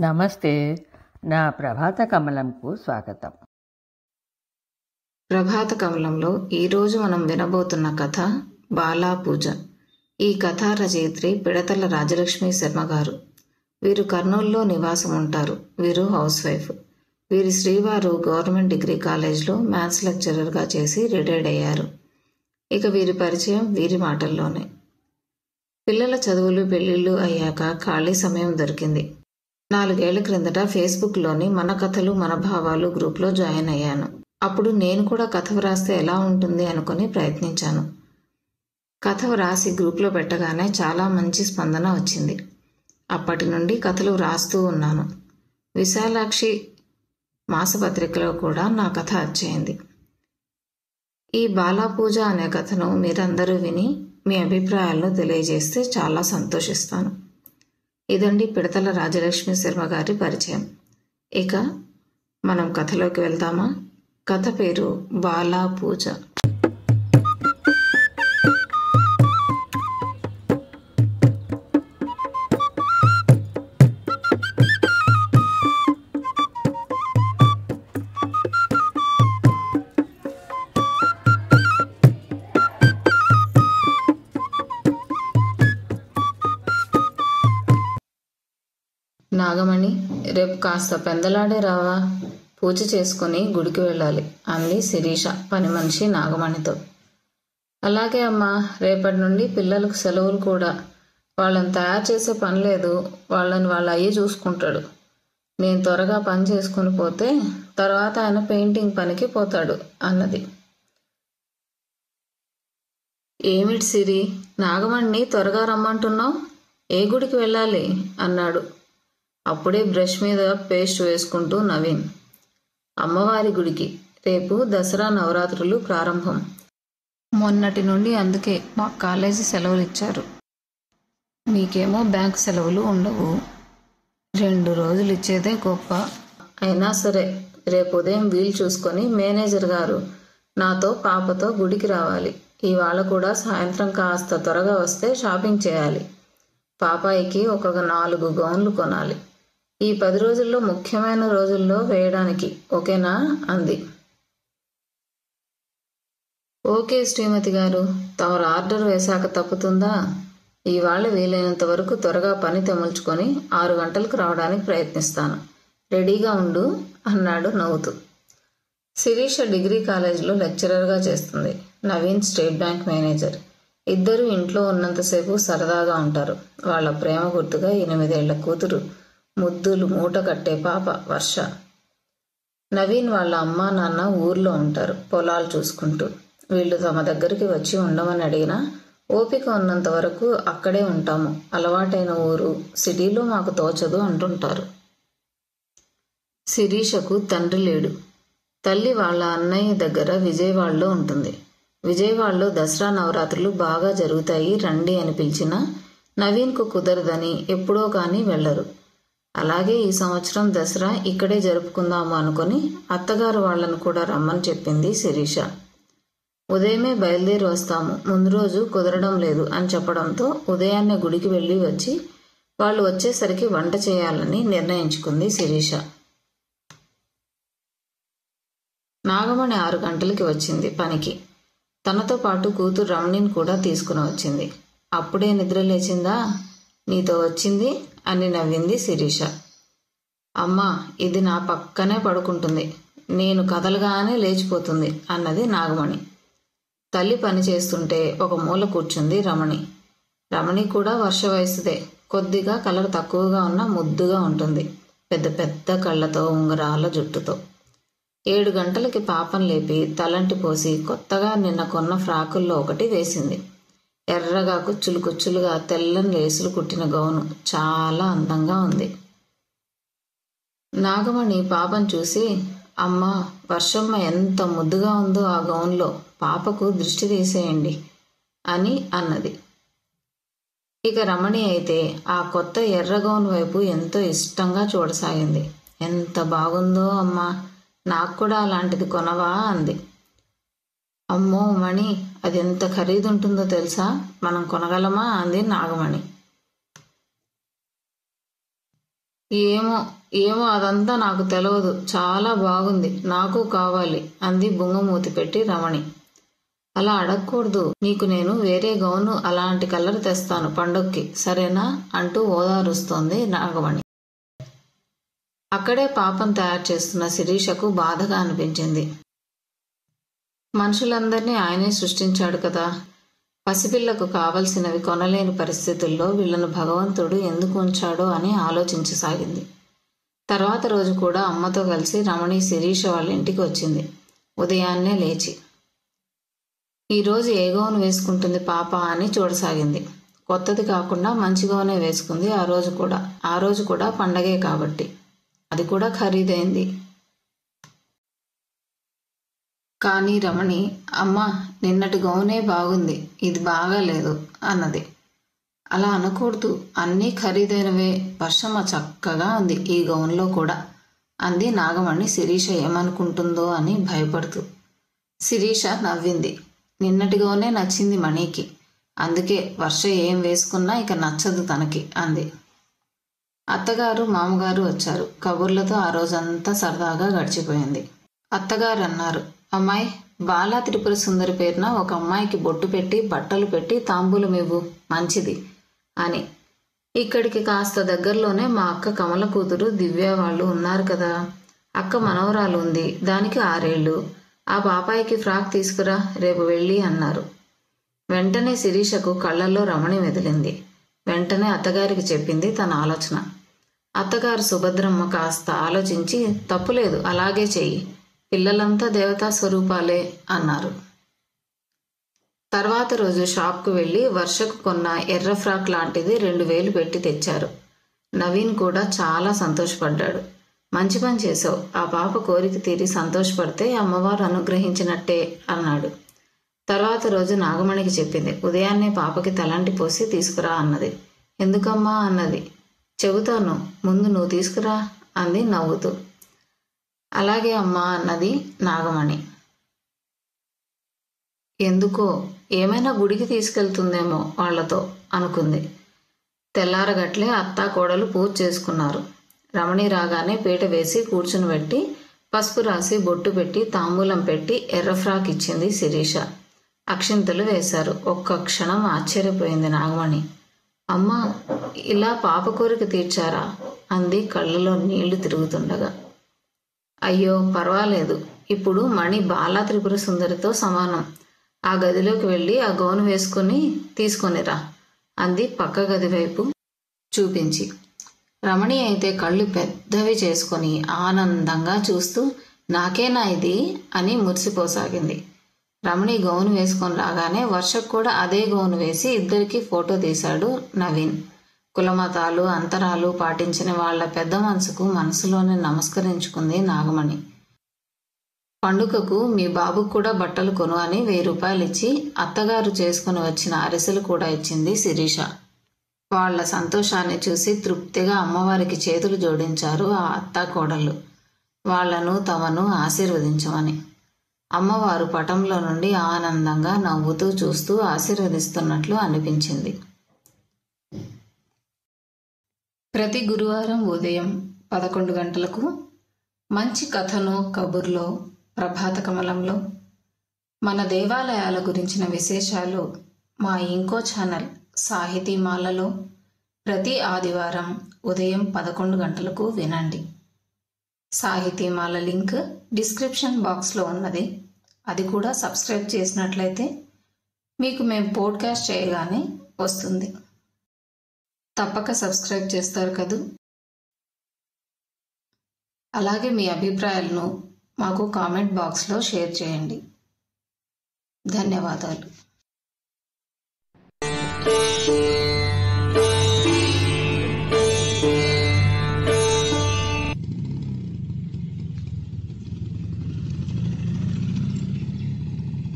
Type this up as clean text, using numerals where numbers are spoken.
నమస్తే. నా ప్రభాత కమలంకు స్వాగతం. ప్రభాత కమలంలో ఈరోజు మనం వినబోతున్న కథ బాలా పూజ. ఈ కథా రచయిత్రి పిడతల రాజలక్ష్మి శర్మ గారు. వీరు కర్నూలులో నివాసం ఉంటారు. వీరు హౌస్ వైఫ్. వీరి శ్రీవారు గవర్నమెంట్ డిగ్రీ కాలేజ్లో మ్యాథ్స్ లెక్చరర్గా చేసి రిటైర్డ్ అయ్యారు. ఇక వీరి పరిచయం వీరి మాటల్లోనే. పిల్లల చదువులు పెళ్లిళ్ళు అయ్యాక ఖాళీ సమయం దొరికింది. 4 ఏళ్ల క్రిందట ఫేస్బుక్లోని మన కథలు మన భావాలు గ్రూప్లో జాయిన్ అయ్యాను. అప్పుడు నేను కూడా కథ వ్రాస్తే ఎలా ఉంటుంది అనుకుని ప్రయత్నించాను. కథ వ్రాసి గ్రూప్లో పెట్టగానే చాలా మంచి స్పందన వచ్చింది. అప్పటి నుండి కథలు వ్రాస్తూ ఉన్నాను. విశాలాక్షి మాసపత్రికలో కూడా నా కథ వచ్చేయింది. ఈ బాలా పూజ అనే కథను మీరందరూ విని మీ అభిప్రాయాలను తెలియజేస్తే చాలా సంతోషిస్తాను. ఇదండి పిడతల రాజలక్ష్మి శర్మ గారి పరిచయం. ఇక మనం కథలోకి వెళ్దామా? కథ పేరు బాలా పూజ. నాగమణి, రేపు కాస్త పెందలాడే రావా? పూజ చేసుకుని గుడికి వెళ్ళాలి అంది శిరీష పని మనిషి నాగమణితో. అలాగే అమ్మా, రేపటి నుండి పిల్లలకు సెలవులు కూడా. వాళ్ళని తయారు చేసే పని లేదు. వాళ్ళని వాళ్ళ అయ్యి చూసుకుంటాడు. నేను త్వరగా పని చేసుకుని పోతే తర్వాత ఆయన పెయింటింగ్ పనికి పోతాడు అన్నది. ఏమిటి సిరి, నాగమణిని త్వరగా రమ్మంటున్నావు? ఏ గుడికి వెళ్ళాలి అన్నాడు. అప్పుడే బ్రష్ మీద పేస్ట్ వేసుకుంటూ నవీన్. అమ్మవారి గుడికి. రేపు దసరా నవరాత్రులు ప్రారంభం. మొన్నటి నుండి అందుకే మా కాలేజీ సెలవులు ఇచ్చారు. మీకేమో బ్యాంక్ సెలవులు ఉండవు. 2 రోజులు ఇచ్చేదే గొప్ప. అయినా సరే, రేపు ఉదయం వీలు చూసుకొని మేనేజర్ గారు నాతో పాపతో గుడికి రావాలి. ఇవాళ కూడా సాయంత్రం కాస్త త్వరగా వస్తే షాపింగ్ చేయాలి. పాపాయికి ఒక 4 గౌన్లు కొనాలి. ఈ 10 రోజుల్లో ముఖ్యమైన రోజుల్లో వేయడానికి ఓకేనా అంది. ఓకే శ్రీమతి గారు, తమరు ఆర్డర్ వేశాక తప్పుతుందా? ఇవాళ వీలైనంత వరకు త్వరగా పని తెముల్చుకొని 6 గంటలకు రావడానికి ప్రయత్నిస్తాను. రెడీగా ఉండు అన్నాడు నవ్వుతూ. శిరీష డిగ్రీ కాలేజీలో లెక్చరర్గా చేస్తుంది. Naveen state bank manager. ఇద్దరు ఇంట్లో ఉన్నంతసేపు సరదాగా ఉంటారు. వాళ్ళ ప్రేమ గుర్తుగా 8 ఏళ్ల కూతురు, ముద్దులు మూట కట్టే పాప వర్ష. నవీన్ వాళ్ళ అమ్మా నాన్న ఊర్లో ఉంటారు పొలాలు చూసుకుంటూ. వీళ్ళు తమ దగ్గరికి వచ్చి ఉండమని అడిగినా ఓపిక ఉన్నంత వరకు అక్కడే ఉంటాము. అలవాటైన ఊరు, సిటీలో మాకు తోచదు అంటుంటారు. శిరీషకు తండ్రి లేడు. తల్లి వాళ్ళ అన్నయ్య దగ్గర విజయవాడలో ఉంటుంది. విజయవాడలో దసరా నవరాత్రులు బాగా జరుగుతాయి, రండి అని పిలిచినా నవీన్కు కుదరదని ఎప్పుడో కానీ వెళ్లరు. అలాగే ఈ సంవత్సరం దసరా ఇక్కడే జరుపుకుందాము అనుకుని అత్తగారు వాళ్లను కూడా రమ్మని చెప్పింది శిరీష. ఉదయమే బయలుదేరి వస్తాము, ముందు రోజు కుదరడం లేదు అని చెప్పడంతో ఉదయాన్నే గుడికి వెళ్ళి వచ్చి వాళ్ళు వచ్చేసరికి వంట చేయాలని నిర్ణయించుకుంది శిరీష. నాగమణి 6 గంటలకి వచ్చింది పనికి. తనతో పాటు కూతురు రమణిని కూడా తీసుకుని వచ్చింది. అప్పుడే నిద్ర లేచిందా? నీతో వచ్చింది అని నవ్వింది శిరీష. అమ్మా, ఇది నా పక్కనే పడుకుంటుంది, నేను కదలగానే లేచిపోతుంది అన్నది నాగమణి. తల్లి పని చేస్తుంటే ఒక మూల కూర్చుంది రమణి. రమణి కూడా వర్ష వయసుదే. కొద్దిగా కలర్ తక్కువగా ఉన్న ముద్దుగా ఉంటుంది. పెద్ద పెద్ద కళ్ళతో, ఉంగరాల జుట్టుతో. 7 గంటలకి పాపం లేపి తలంటి పోసి కొత్తగా నిన్న కొన్న ఫ్రాకుల్లో ఒకటి వేసింది. ఎర్రగా కుచ్చులు కుచ్చులుగా తెల్లని లేసులు కుట్టిన గౌను చాలా అందంగా ఉంది. నాగమణి పాపను చూసి, అమ్మా, వర్షమ్మ ఎంత ముద్దుగా ఉందో ఆ గౌన్లో, పాపకు దృష్టి తీసేయండి అని అన్నది. ఇక రమణి అయితే ఆ కొత్త ఎర్ర గౌన్ వైపు ఎంతో ఇష్టంగా చూడసాగింది. ఎంత బాగుందో అమ్మా, నాకు కూడా అలాంటిది కొనవా అంది. అమ్మో మణి, అది ఎంత ఖరీదుంటుందో తెలుసా? మనం కొనగలమా అంది నాగమణి. ఏమో ఏమో అదంతా నాకు తెలియదు, చాలా బాగుంది, నాకు కావాలి అంది బుంగమూతి పెట్టి రమణి. అలా అడగకూడదు, నీకు నేను వేరే గౌను అలాంటి కలర్ తెస్తాను పండుగకి, సరేనా అంటూ ఓదారుస్తోంది నాగమణి. అక్కడే పాపం తయారు చేస్తున్న శిరీషకు బాధగా అనిపించింది. మనుషులందరినీ ఆయనే సృష్టించాడు కదా, పసిపిల్లకు కావలసినవి కొనలేని పరిస్థితుల్లో వీళ్లను భగవంతుడు ఎందుకు ఉంచాడో అని ఆలోచించసాగింది. తర్వాత రోజు కూడా అమ్మతో కలిసి రమణి శిరీష వాళ్ళ ఇంటికి వచ్చింది. ఉదయాన్నే లేచి ఈరోజు ఏ గౌను వేసుకుంటుంది పాప అని చూడసాగింది. కొత్తది కాకుండా మంచి గౌనే వేసుకుంది. ఆ రోజు కూడా పండగే కాబట్టి, అది కూడా ఖరీదైంది. కానీ రమణి, అమ్మా నిన్నటి గౌనే బాగుంది, ఇది బాగాలేదు అన్నది. అలా అనకూడదు, అన్నీ ఖరీదైనవే, వర్షమ్మ చక్కగా ఉంది ఈ గౌన్లో కూడా అంది నాగమణి శిరీష ఏమనుకుంటుందో అని భయపడుతూ. శిరీష నవ్వింది. నిన్నటి గౌనే నచ్చింది మణికి, అందుకే వర్ష ఏం వేసుకున్నా ఇక నచ్చదు తనకి అంది. అత్తగారు మామగారు వచ్చారు. కబుర్లతో ఆ రోజంతా సరదాగా గడిచిపోయింది. అత్తగారు అన్నారు, అమ్మాయి బాలా త్రిపుర సుందరి పేరున ఒక అమ్మాయికి బొట్టు పెట్టి బట్టలు పెట్టి తాంబూలం ఇవ్వు, మంచిది అని. ఇక్కడికి కాస్త దగ్గరలోనే మా అక్క కమల కూతురు దివ్య వాళ్ళు ఉన్నారు కదా, అక్క మనవరాలు ఉంది, దానికి 6 ఏళ్ళు, ఆ పాపాయికి ఫ్రాక్ తీసుకురా, రేపు వెళ్ళి అన్నారు. వెంటనే శిరీషకు కళ్ళల్లో రమణి మెదిలింది. వెంటనే అత్తగారికి చెప్పింది తన ఆలోచన. అత్తగారు సుభద్రమ్మ కాస్త ఆలోచించి, తప్పులేదు అలాగే చెయ్యి, పిల్లలంతా దేవతా స్వరూపాలే అన్నారు. తర్వాత రోజు షాప్కు వెళ్ళి వర్షకు కొన్న ఎర్ర ఫ్రాక్ లాంటిది 2000 పెట్టి తెచ్చారు. నవీన్ కూడా చాలా సంతోషపడ్డాడు. మంచి పని చేసావు, ఆ పాప కోరిక తీరి సంతోషపడితే అమ్మవారు అనుగ్రహించినట్టే అన్నాడు. తర్వాత రోజు నాగమణికి చెప్పింది. ఉదయాన్నే పాపకి తలంటి పోసి తీసుకురా అన్నది. ఎందుకమ్మా అన్నది. చెబుతాను, ముందు నువ్వు తీసుకురా అంది నవ్వుతూ. అలాగే అమ్మా అన్నది నాగమణి. ఎందుకో ఏమైనా గుడికి తీసుకెళ్తుందేమో వాళ్లతో అనుకుంది. తెల్లారగట్లే అత్తా కోడలు పూజ చేసుకున్నారు. రమణి రాగానే పీట వేసి కూర్చుని పెట్టి పసుపు రాసి బొట్టు పెట్టి తాంబూలం పెట్టి ఎర్ర ఫ్రాక్ ఇచ్చింది శిరీష. అక్షింతలు వేశారు. ఒక్క క్షణం ఆశ్చర్యపోయింది నాగమణి. అమ్మా ఇలా పాప కోరిక తీర్చారా అంది కళ్ళలో నీళ్లు తిరుగుతుండగా. అయ్యో పర్వాలేదు, ఇప్పుడు మణి బాలా త్రిపుర సుందరితో సమానం, ఆ గదిలోకి వెళ్ళి ఆ గౌను వేసుకుని తీసుకొనిరా అంది పక్క గది వైపు చూపించి. రమణి అయితే కళ్ళు పెద్దవి చేసుకొని ఆనందంగా చూస్తూ నాకేనా ఇది అని మురిసిపోసాగింది. రమణి గౌను వేసుకొని రాగానే వర్షకు కూడా అదే గౌను వేసి ఇద్దరికీ ఫోటో తీశాడు నవీన్. కులమతాలు అంతరాలు పాటించిన వాళ్ల పెద్ద మనసుకు మనసులోనే నమస్కరించుకుంది నాగమణి. పండుగకు మీ బాబుకు కూడా బట్టలు కొను అని 1000 రూపాయలు ఇచ్చి అత్తగారు చేసుకుని వచ్చిన అరిసెలు కూడా ఇచ్చింది శిరీష. వాళ్ల సంతోషాన్ని చూసి తృప్తిగా అమ్మవారికి చేతులు జోడించారు ఆ అత్తా కోడళ్ళు, వాళ్లను తమను ఆశీర్వదించమని. అమ్మవారు పటంలో నుండి ఆనందంగా నవ్వుతూ చూస్తూ ఆశీర్వదిస్తున్నట్లు అనిపించింది. ప్రతి గురువారం ఉదయం 11 గంటలకు మంచి కథను కబుర్లో ప్రభాత కమలంలో మన దేవాలయాల గురించిన విశేషాలు మా ఇంకో ఛానల్ సాహితీమాలలో ప్రతి ఆదివారం ఉదయం 11 గంటలకు వినండి. సాహితీమాల లింక్ డిస్క్రిప్షన్ బాక్స్లో ఉన్నది. అది కూడా సబ్స్క్రైబ్ చేసినట్లయితే మీకు మేము పోడ్కాస్ట్ చేయగానే వస్తుంది. తప్పక సబ్స్క్రైబ్ చేస్తారు కదూ. అలాగే మీ అభిప్రాయాలను మాకు కామెంట్ బాక్స్లో షేర్ చేయండి. ధన్యవాదాలు.